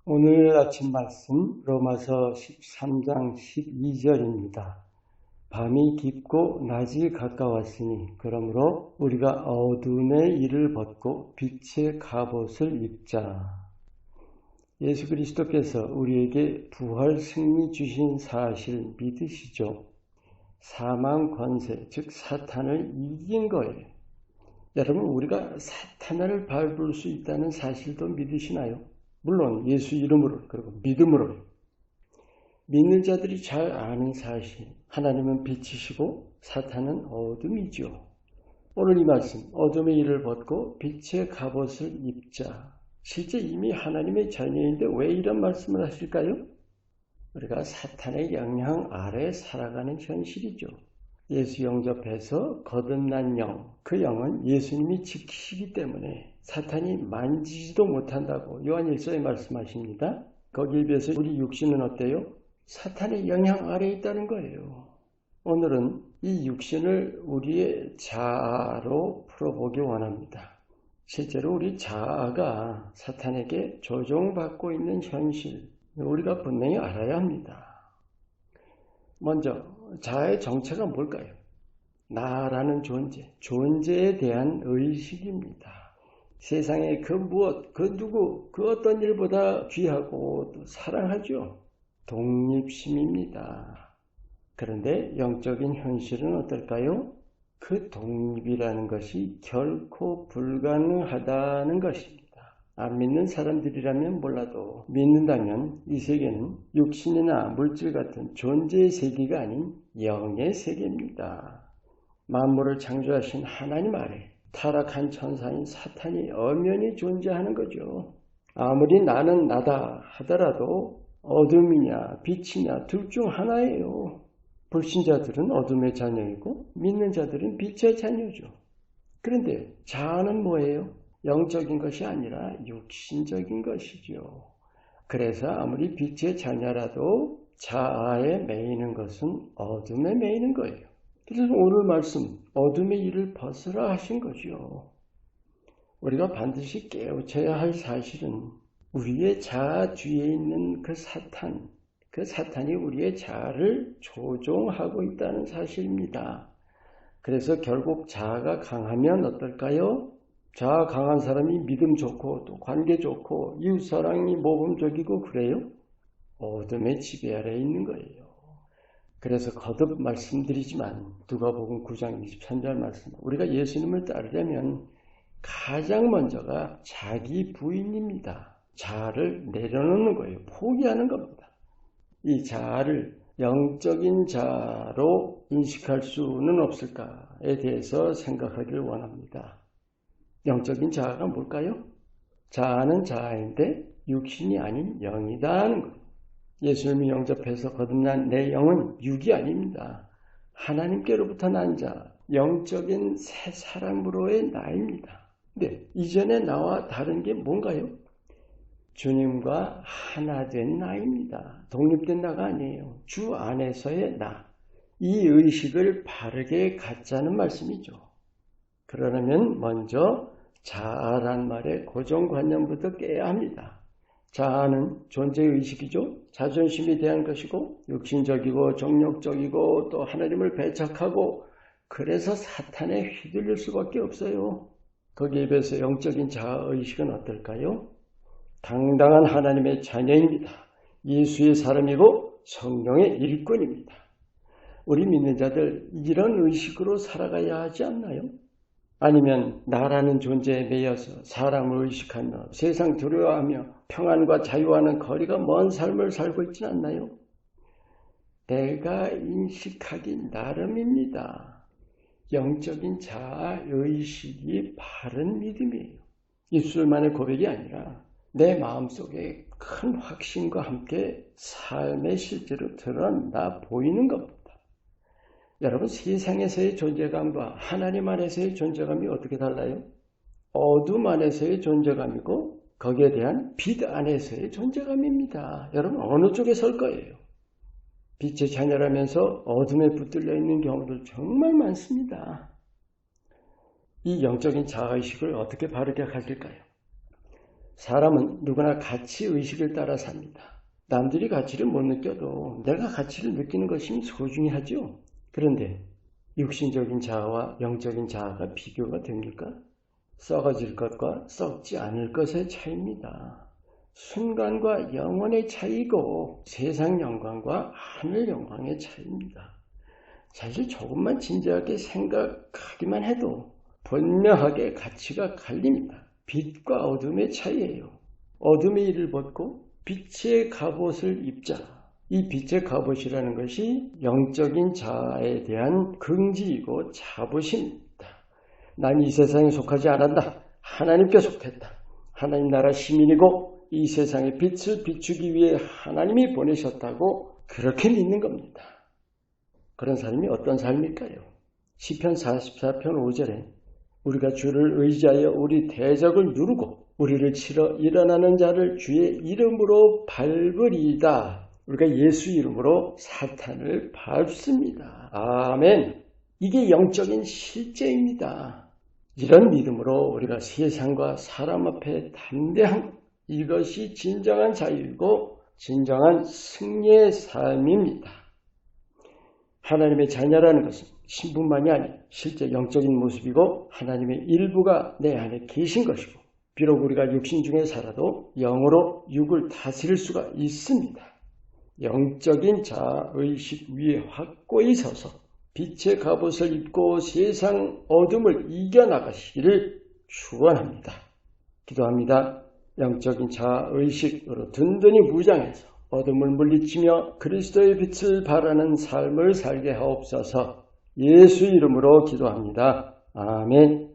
오늘 아침 말씀 로마서 13장 12절입니다. 밤이 깊고 낮이 가까웠으니 그러므로 우리가 어둠의 일을 벗고 빛의 갑옷을 입자. 예수 그리스도께서 우리에게 부활 승리 주신 사실 믿으시죠? 사망 권세, 즉 사탄을 이긴 거예요. 여러분, 우리가 사탄을 밟을 수 있다는 사실도 믿으시나요? 물론 예수 이름으로, 그리고 믿음으로요. 믿는 자들이 잘 아는 사실, 하나님은 빛이시고 사탄은 어둠이죠. 오늘 이 말씀, 어둠의 일을 벗고 빛의 갑옷을 입자. 실제 이미 하나님의 자녀인데 왜 이런 말씀을 하실까요? 우리가 사탄의 영향 아래 살아가는 현실이죠. 예수 영접해서 거듭난 영, 그 영은 예수님이 지키시기 때문에 사탄이 만지지도 못한다고 요한일서에 말씀하십니다. 거기에 비해서 우리 육신은 어때요? 사탄의 영향 아래에 있다는 거예요. 오늘은 이 육신을 우리의 자아로 풀어보기 원합니다. 실제로 우리 자아가 사탄에게 조종받고 있는 현실, 우리가 분명히 알아야 합니다. 먼저 자아의 정체가 뭘까요? 나라는 존재, 존재에 대한 의식입니다. 세상에 그 무엇, 그 누구, 그 어떤 일보다 귀하고 또 사랑하죠. 독립심입니다. 그런데 영적인 현실은 어떨까요? 그 독립이라는 것이 결코 불가능하다는 것입니다. 안 믿는 사람들이라면 몰라도 믿는다면 이 세계는 육신이나 물질 같은 존재의 세계가 아닌 영의 세계입니다. 만물을 창조하신 하나님 아래 타락한 천사인 사탄이 엄연히 존재하는 거죠. 아무리 나는 나다 하더라도 어둠이냐 빛이냐 둘 중 하나예요. 불신자들은 어둠의 자녀이고 믿는 자들은 빛의 자녀죠. 그런데 자아는 뭐예요? 영적인 것이 아니라 육신적인 것이죠. 그래서 아무리 빛의 자녀라도 자아에 매이는 것은 어둠에 매이는 거예요. 그래서 오늘 말씀, 어둠의 일을 벗으라 하신 거죠. 우리가 반드시 깨우쳐야 할 사실은 우리의 자아 뒤에 있는 그 사탄이 우리의 자아를 조종하고 있다는 사실입니다. 그래서 결국 자아가 강하면 어떨까요? 자아 강한 사람이 믿음 좋고 또 관계 좋고 이웃사랑이 모범적이고 그래요? 어둠의 지배 아래에 있는 거예요. 그래서 거듭 말씀드리지만 누가복음 9장 23절 말씀, 우리가 예수님을 따르려면 가장 먼저가 자기 부인입니다. 자아를 내려놓는 거예요. 포기하는 겁니다. 이 자아를 영적인 자아로 인식할 수는 없을까에 대해서 생각하기를 원합니다. 영적인 자아가 뭘까요? 자아는 자아인데 육신이 아닌 영이다 하는 거예요. 예수님이 영접해서 거듭난 내 영은 육이 아닙니다. 하나님께로부터 난 자, 영적인 새 사람으로의 나입니다. 근데 이전의 나와 다른 게 뭔가요? 주님과 하나 된 나입니다. 독립된 나가 아니에요. 주 안에서의 나. 이 의식을 바르게 갖자는 말씀이죠. 그러려면 먼저 자아란 말의 고정관념부터 깨야 합니다. 자아는 존재의식이죠. 자존심에 대한 것이고 육신적이고 정욕적이고 또 하나님을 배척하고 그래서 사탄에 휘둘릴 수밖에 없어요. 거기에 비해서 영적인 자아의식은 어떨까요? 당당한 하나님의 자녀입니다. 예수의 사람이고 성령의 일꾼입니다. 우리 믿는 자들 이런 의식으로 살아가야 하지 않나요? 아니면 나라는 존재에 매여서 사람을 의식하며 세상 두려워하며 평안과 자유와는 거리가 먼 삶을 살고 있지 않나요? 내가 인식하기 나름입니다. 영적인 자아의식이 바른 믿음이에요. 입술만의 고백이 아니라 내 마음속에 큰 확신과 함께 삶의 실제로 드러나 보이는 겁니다. 여러분, 세상에서의 존재감과 하나님 안에서의 존재감이 어떻게 달라요? 어둠 안에서의 존재감이고 거기에 대한 빛 안에서의 존재감입니다. 여러분, 어느 쪽에 설 거예요? 빛의 자녀라면서 어둠에 붙들려 있는 경우들 정말 많습니다. 이 영적인 자아의식을 어떻게 바르게 가질까요? 사람은 누구나 가치의식을 따라 삽니다. 남들이 가치를 못 느껴도 내가 가치를 느끼는 것이 소중히 하죠. 그런데 육신적인 자아와 영적인 자아가 비교가 됩니까? 썩어질 것과 썩지 않을 것의 차이입니다. 순간과 영원의 차이고 세상 영광과 하늘 영광의 차이입니다. 사실 조금만 진지하게 생각하기만 해도 분명하게 가치가 갈립니다. 빛과 어둠의 차이예요. 어둠의 일을 벗고 빛의 갑옷을 입자. 이 빛의 갑옷이라는 것이 영적인 자아에 대한 긍지이고 자부심입니다. 난 이 세상에 속하지 않았다. 하나님께 속했다. 하나님 나라 시민이고 이 세상의 빛을 비추기 위해 하나님이 보내셨다고 그렇게 믿는 겁니다. 그런 삶이 어떤 삶일까요? 시편 44편 5절에 우리가 주를 의지하여 우리 대적을 누르고 우리를 치러 일어나는 자를 주의 이름으로 밟으리이다. 우리가 예수 이름으로 사탄을 밟습니다. 아멘. 이게 영적인 실제입니다. 이런 믿음으로 우리가 세상과 사람 앞에 담대한 이것이 진정한 자유이고 진정한 승리의 삶입니다. 하나님의 자녀라는 것은 신분만이 아닌 실제 영적인 모습이고 하나님의 일부가 내 안에 계신 것이고 비록 우리가 육신 중에 살아도 영으로 육을 다스릴 수가 있습니다. 영적인 자아의식 위에 확고히 서서 빛의 갑옷을 입고 세상 어둠을 이겨나가시기를 축원합니다. 기도합니다. 영적인 자아의식으로 든든히 무장해서 어둠을 물리치며 그리스도의 빛을 발하는 삶을 살게 하옵소서. 예수 이름으로 기도합니다. 아멘.